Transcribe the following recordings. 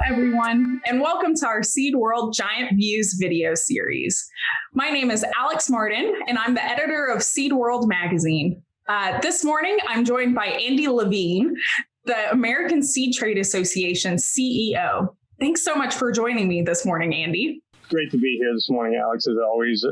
everyone, and welcome to our Seed World Giant Views video series. My name is Alex Martin, and I'm the editor of Seed World magazine. This morning, I'm joined by Andy LaVigne, the American Seed Trade Association CEO. Thanks so much for joining me this morning, Andy. Great to be here this morning, Alex. As always,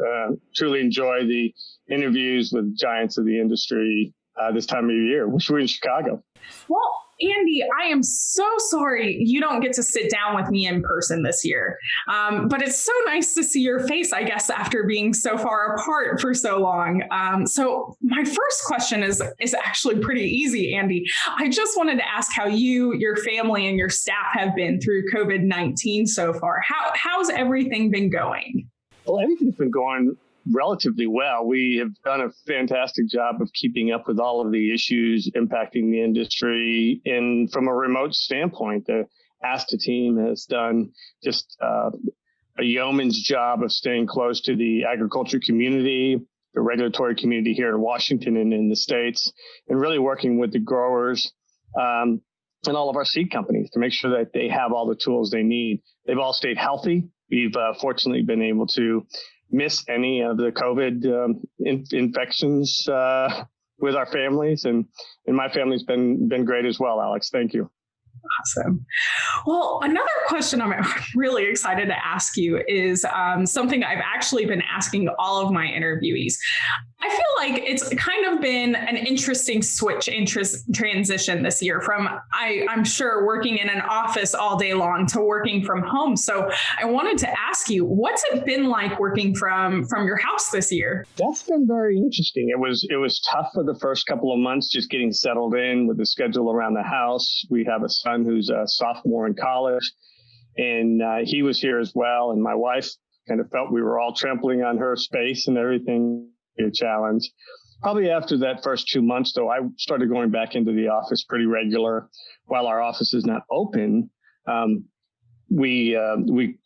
truly enjoy the interviews with giants of the industry this time of year. Wish we were in Chicago. Well, Andy, I am so sorry you don't get to sit down with me in person this year. But it's so nice to see your face, I guess, after being so far apart for so long. So my first question is actually pretty easy, Andy. I just wanted to ask how you, your family, and your staff have been through COVID-19 so far. How's everything been going? Well, everything's been going relatively well. We have done a fantastic job of keeping up with all of the issues impacting the industry. And from a remote standpoint, the ASTA team has done just a yeoman's job of staying close to the agriculture community, the regulatory community here in Washington and in the States, and really working with the growers and all of our seed companies to make sure that they have all the tools they need. They've all stayed healthy. We've fortunately been able to miss any of the COVID infections with our families, and my family's been great as well, Alex. Thank you. Awesome. Well, another question I'm really excited to ask you is something I've actually been asking all of my interviewees. I feel like it's kind of been an interesting transition this year from, I'm sure, working in an office all day long to working from home. So I wanted to ask you, what's it been like working from your house this year? That's been very interesting. It was tough for the first couple of months, just getting settled in with the schedule around the house. We have a son who's a sophomore in college, and he was here as well. And my wife kind of felt we were all trampling on her space and everything. A challenge. Probably after that first 2 months, though, I started going back into the office pretty regular. While our office is not open, we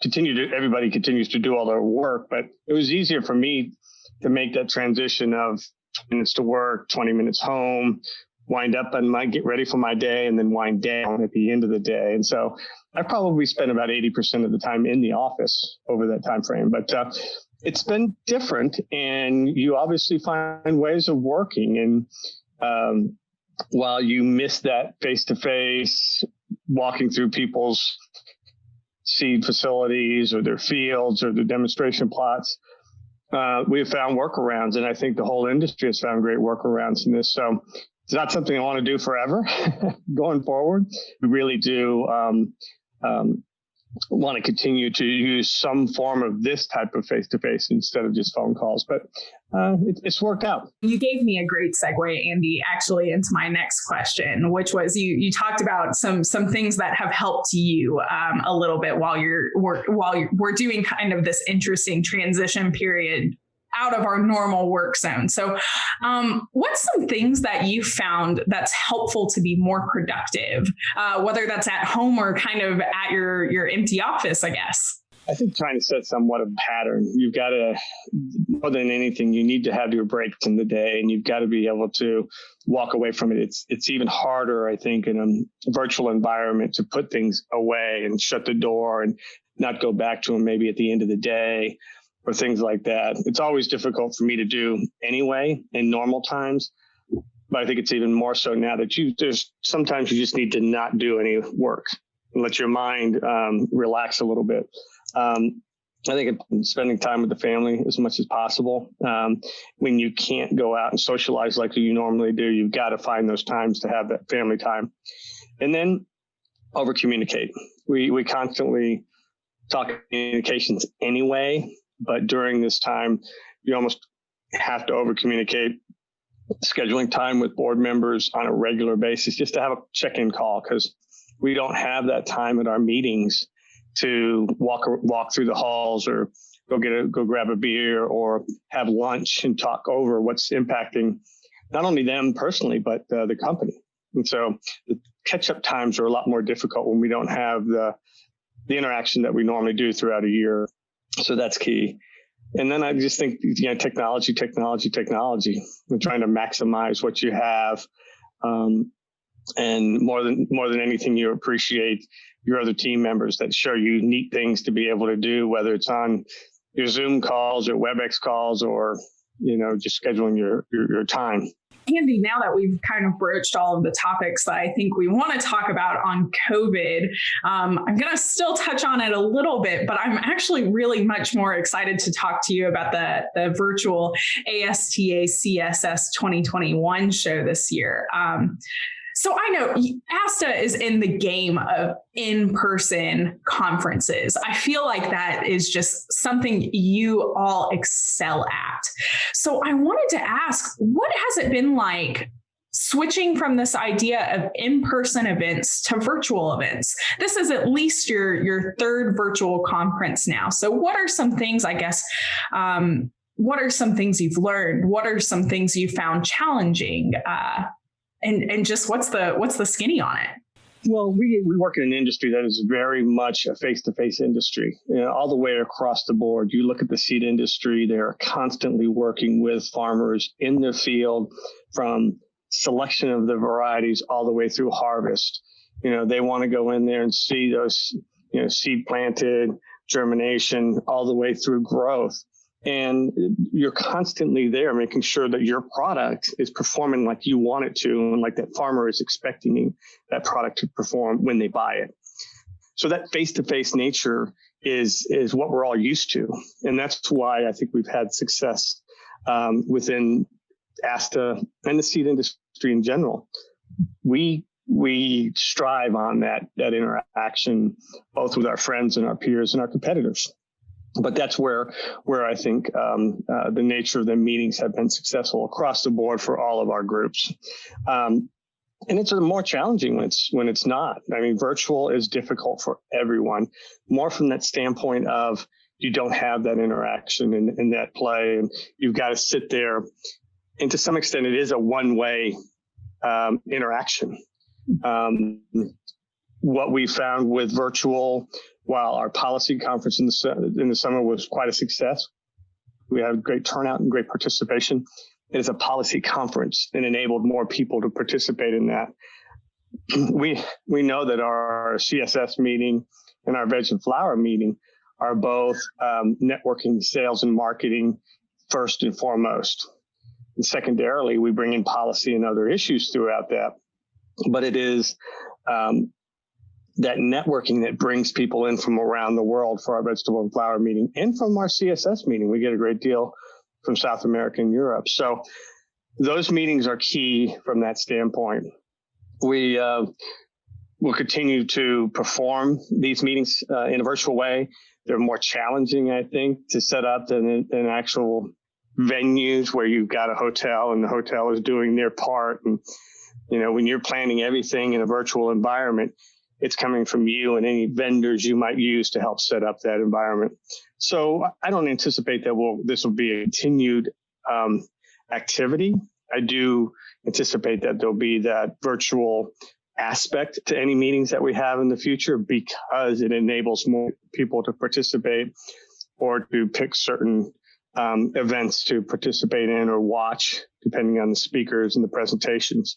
continue to. Everybody continues to do all their work, but it was easier for me to make that transition of 20 minutes to work, 20 minutes home, wind up and get ready for my day, and then wind down at the end of the day. And so I probably spent about 80% of the time in the office over that time frame, but. It's been different, and you obviously find ways of working. And while you miss that face-to-face, walking through people's seed facilities or their fields or their demonstration plots, we have found workarounds, and I think the whole industry has found great workarounds in this. So it's not something I want to do forever going forward. We really do want to continue to use some form of this type of face-to-face instead of just phone calls, but it's worked out. You gave me a great segue, Andy, actually into my next question, which was you talked about some things that have helped you a little bit while we're doing kind of this interesting transition period out of our normal work zone. So what's some things that you found that's helpful to be more productive, whether that's at home or kind of at your empty office, I guess? I think trying to set somewhat of a pattern. You've got to, more than anything, you need to have your breaks in the day, and you've got to be able to walk away from it. It's even harder, I think, in a virtual environment to put things away and shut the door and not go back to them maybe at the end of the day, or things like that. It's always difficult for me to do anyway in normal times, but I think it's even more so now that there's sometimes you just need to not do any work and let your mind relax a little bit. I think spending time with the family as much as possible. When you can't go out and socialize like you normally do, you've got to find those times to have that family time. And then over communicate. We constantly talk communications anyway, but during this time, you almost have to over communicate, scheduling time with board members on a regular basis, just to have a check-in call, because we don't have that time at our meetings to walk through the halls or go grab a beer or have lunch and talk over what's impacting not only them personally, but the company. And so the catch-up times are a lot more difficult when we don't have the interaction that we normally do throughout a year. So that's key. And then I just think, technology. We're trying to maximize what you have. And more than anything, you appreciate your other team members that show you neat things to be able to do, whether it's on your Zoom calls or WebEx calls or, just scheduling your time. Andy, now that we've kind of broached all of the topics that I think we want to talk about on COVID, I'm going to still touch on it a little bit, but I'm actually really much more excited to talk to you about the virtual ASTA CSS 2021 show this year. So I know ASTA is in the game of in-person conferences. I feel like that is just something you all excel at. So I wanted to ask, what has it been like switching from this idea of in-person events to virtual events? This is at least your third virtual conference now. So what are some things, I guess, what are some things you've learned? What are some things you found challenging? And just what's the skinny on it? Well, we work in an industry that is very much a face-to-face industry, all the way across the board. You look at the seed industry, they're constantly working with farmers in the field from selection of the varieties all the way through harvest. They want to go in there and see those, seed planted, germination, all the way through growth. And you're constantly there making sure that your product is performing like you want it to and like that farmer is expecting that product to perform when they buy it. So that face-to-face nature is what we're all used to. And that's why I think we've had success within ASTA and the seed industry in general. We strive on that interaction, both with our friends and our peers and our competitors. But that's where I think the nature of the meetings have been successful across the board for all of our groups. And it's more challenging when it's not. I mean, virtual is difficult for everyone, more from that standpoint of you don't have that interaction and that play, and you've got to sit there. And to some extent, it is a one-way interaction. What we found with virtual, while our policy conference in the summer was quite a success, we had great turnout and great participation. It is a policy conference and enabled more people to participate in that. We know that our CSS meeting and our Veg and Flower meeting are both networking, sales, and marketing first and foremost. And secondarily, we bring in policy and other issues throughout that. But it is that networking that brings people in from around the world for our vegetable and flower meeting and from our CSS meeting. We get a great deal from South America and Europe. So those meetings are key from that standpoint. We will continue to perform these meetings in a virtual way. They're more challenging, I think, to set up than actual venues where you've got a hotel and the hotel is doing their part. And, when you're planning everything in a virtual environment, it's coming from you and any vendors you might use to help set up that environment. So I don't anticipate that this will be a continued activity. I do anticipate that there'll be that virtual aspect to any meetings that we have in the future because it enables more people to participate or to pick certain events to participate in or watch, depending on the speakers and the presentations.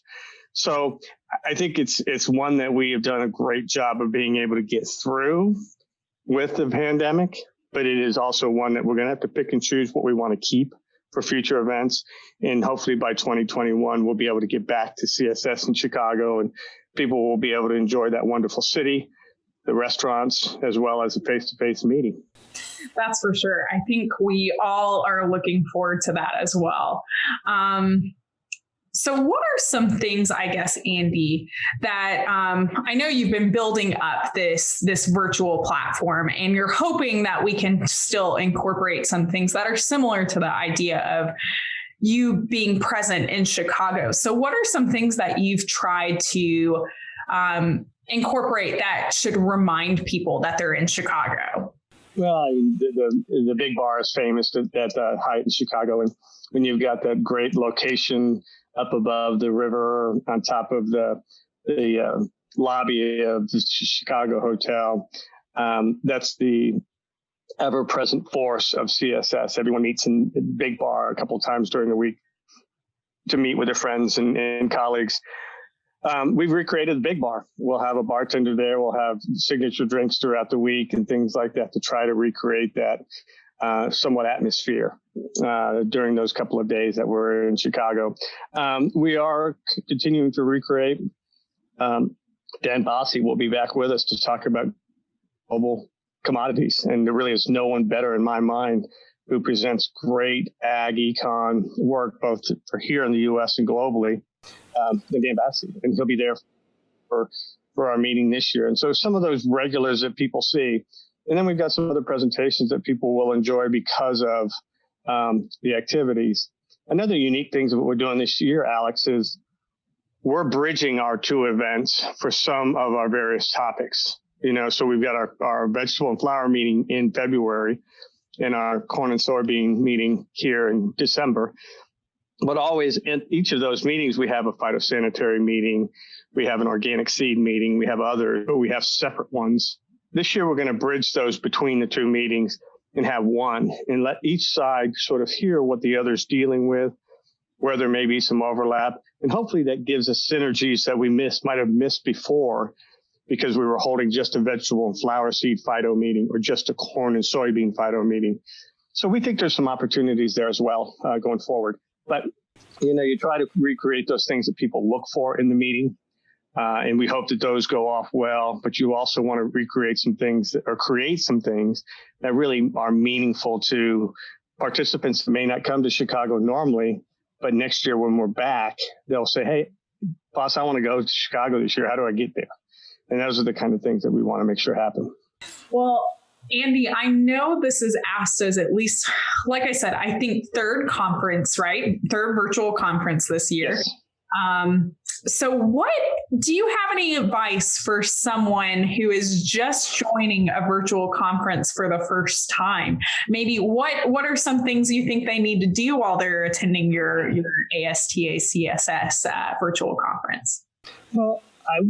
So I think it's one that we have done a great job of being able to get through with the pandemic, but it is also one that we're going to have to pick and choose what we want to keep for future events. And hopefully by 2021, we'll be able to get back to CSS in Chicago and people will be able to enjoy that wonderful city, the restaurants, as well as a face-to-face meeting. That's for sure. I think we all are looking forward to that as well. So what are some things, I guess, Andy, that I know you've been building up this virtual platform and you're hoping that we can still incorporate some things that are similar to the idea of you being present in Chicago. So what are some things that you've tried to incorporate that should remind people that they're in Chicago? Well, the Big Bar is famous at Hyatt in Chicago. And when you've got that great location up above the river on top of the lobby of the Chicago Hotel, that's the ever-present force of CSS. Everyone meets in Big Bar a couple of times during the week to meet with their friends and colleagues. We've recreated the big bar. We'll have a bartender there. We'll have signature drinks throughout the week and things like that to try to recreate that somewhat atmosphere during those couple of days that we're in Chicago. We are continuing to recreate. Dan Bossi will be back with us to talk about global commodities. And there really is no one better in my mind who presents great ag econ work, both for here in the U.S. and globally, than Dan Bossi. And he'll be there for our meeting this year. And so some of those regulars that people see. And then we've got some other presentations that people will enjoy because of the activities. Another unique thing that we're doing this year, Alex, is we're bridging our two events for some of our various topics. So we've got our vegetable and flower meeting in February and our corn and soybean meeting here in December. But always in each of those meetings, we have a phytosanitary meeting. We have an organic seed meeting. We have others, but we have separate ones. This year, we're going to bridge those between the two meetings and have one and let each side sort of hear what the other's dealing with, where there may be some overlap. And hopefully that gives us synergies that we might have missed before because we were holding just a vegetable and flower seed phyto meeting or just a corn and soybean phyto meeting. So we think there's some opportunities there as well going forward. But, you try to recreate those things that people look for in the meeting. And we hope that those go off well, but you also want to recreate some things or create some things that really are meaningful to participants that may not come to Chicago normally, but next year when we're back, they'll say, hey, boss, I want to go to Chicago this year. How do I get there? And those are the kind of things that we want to make sure happen. Well, Andy, I know this is ASTA's, at least, like I said, I think third conference, right? Third virtual conference this year. Yes. So what do you have any advice for someone who is just joining a virtual conference for the first time? Maybe what are some things you think they need to do while they're attending your ASTA CSS virtual conference? Well, I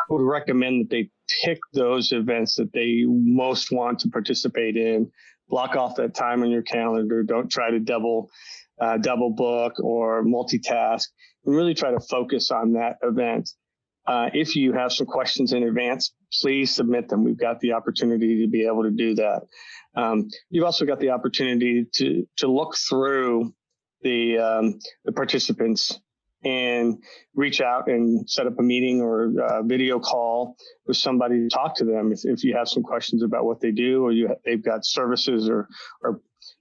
would recommend that they pick those events that they most want to participate in. Block off that time on your calendar. Don't try to double book or multitask, and really try to focus on that event. If you have some questions in advance, please submit them. We've got the opportunity to be able to do that. You've also got the opportunity to look through the thparticipants and reach out and set up a meeting or a video call with somebody to talk to them if you have some questions about what they do, or they've got services or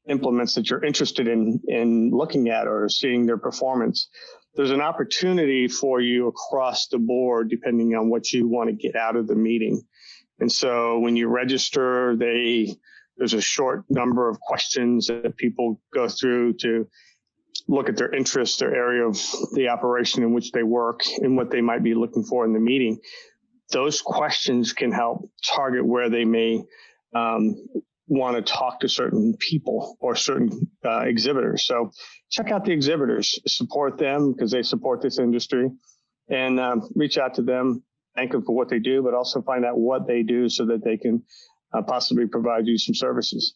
implements that you're interested in looking at or seeing their performance. There's an opportunity for you across the board, depending on what you want to get out of the meeting. And so when you register, there's a short number of questions that people go through to look at their interests, their area of the operation in which they work, and what they might be looking for in the meeting. Those questions can help target where they may want to talk to certain people or certain exhibitors. So check out the exhibitors, support them because they support this industry, and reach out to them, thank them for what they do, but also find out what they do so that they can possibly provide you some services.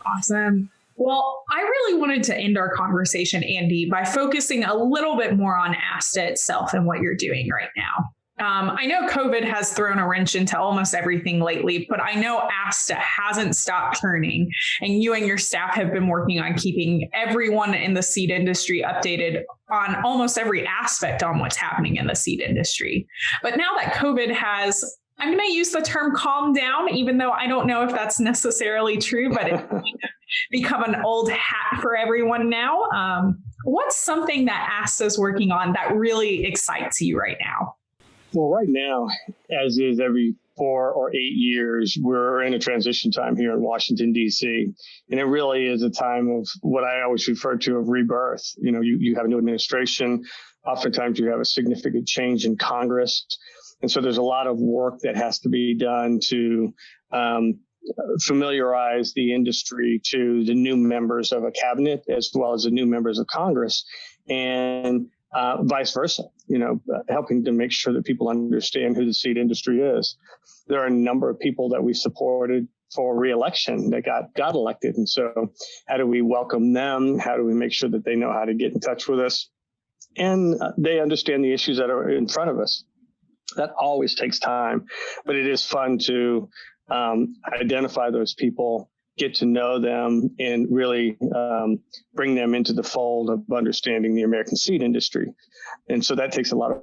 Awesome. Well, I really wanted to end our conversation, Andy, by focusing a little bit more on ASTA itself and what you're doing right now. I know COVID has thrown a wrench into almost everything lately, but I know ASTA hasn't stopped turning, and you and your staff have been working on keeping everyone in the seed industry updated on almost every aspect on what's happening in the seed industry. But now that COVID has, I'm going to use the term calm down, even though I don't know if that's necessarily true, but it's become an old hat for everyone now. What's something that ASTA is working on that really excites you right now? Well, right now, as is every 4 or 8 years, we're in a transition time here in Washington, D.C. And it really is a time of what I always refer to of rebirth. You have a new administration. Oftentimes you have a significant change in Congress. And so there's a lot of work that has to be done to familiarize the industry to the new members of a cabinet as well as the new members of Congress, and vice versa, helping to make sure that people understand who the seed industry is. There are a number of people that we supported for re-election that got elected. And so how do we welcome them? How do we make sure that they know how to get in touch with us? and they understand the issues that are in front of us. That always takes time, but it is fun to identify those people, get to know them, and really bring them into the fold of understanding the American seed industry. And so that takes a lot of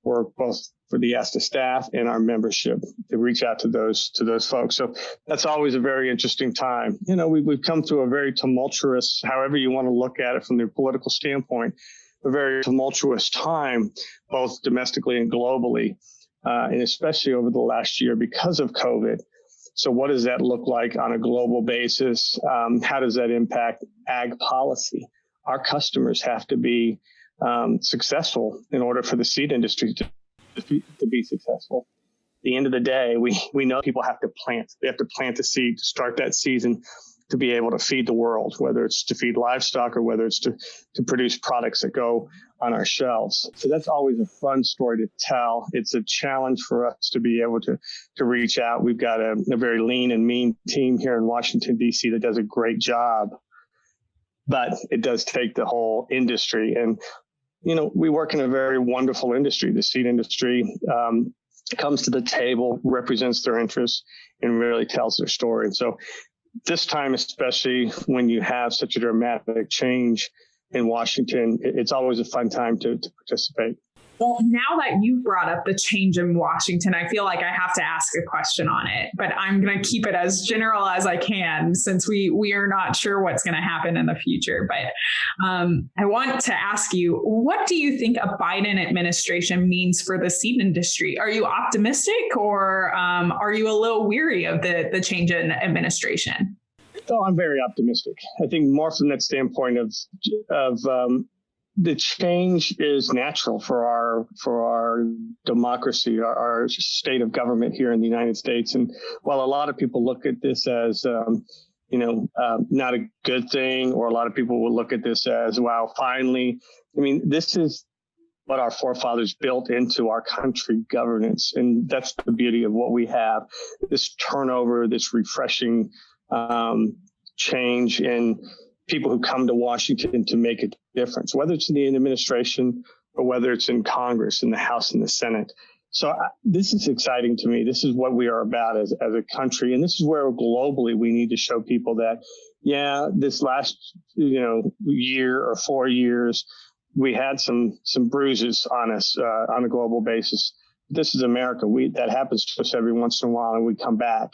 work, both for the ASTA staff and our membership, to reach out to those folks. So that's always a very interesting time. You know, we've come through a very tumultuous, however you want to look at it from the political standpoint, a very tumultuous time, both domestically and globally, and especially over the last year because of COVID. So what does that look like on a global basis? How does that impact ag policy? Our customers have to be successful in order for the seed industry to be successful. At the end of the day, we know people have to plant. They have to plant the seed to start that season to be able to feed the world, whether it's to feed livestock or whether it's to produce products that go on our shelves. So that's always a fun story to tell. It's a challenge for us to be able to reach out. We've got a very lean and mean team here in Washington, D.C. that does a great job, but it does take the whole industry. And, you know, we work in a very wonderful industry. The seed industry comes to the table, represents their interests, and really tells their story. And so this time, especially when you have such a dramatic change in Washington, it's always a fun time to participate. Well, now that you've brought up the change in Washington, I feel like I have to ask a question on it, but I'm going to keep it as general as I can since we are not sure what's going to happen in the future. But I want to ask you, what do you think a Biden administration means for the seed industry? Are you optimistic, or are you a little weary of the change in administration? Oh, I'm very optimistic. I think more from that standpoint of the change is natural for our democracy, our state of government here in the United States. And while a lot of people look at this as, not a good thing, or a lot of people will look at this as, wow, finally, I mean, this is what our forefathers built into our country governance. And that's the beauty of what we have, this turnover, this refreshing change in people who come to Washington to make a difference, whether it's in the administration or whether it's in Congress, in the House and the Senate. So this is exciting to me. This is what we are about as a country. And this is where globally we need to show people that, yeah, this last, year or 4 years, we had some bruises on us on a global basis. This is America. That happens to us every once in a while, and we come back.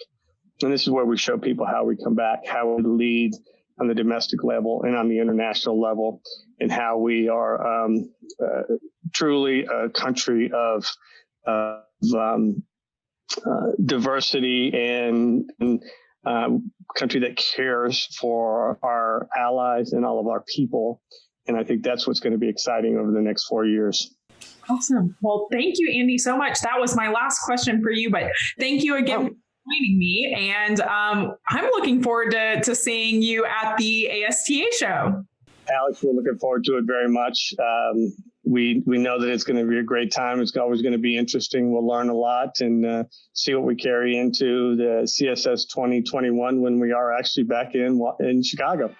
And this is where we show people how we come back, how we lead on the domestic level and on the international level, and how we are truly a country of diversity and country that cares for our allies and all of our people. And I think that's what's going to be exciting over the next 4 years. Awesome. Well, thank you, Andy, so much. That was my last question for you, but thank you again for joining me. And I'm looking forward to seeing you at the ASTA show. Alex, we're looking forward to it very much. We know that it's going to be a great time. It's always going to be interesting. We'll learn a lot and see what we carry into the CSS 2021 when we are actually back in Chicago.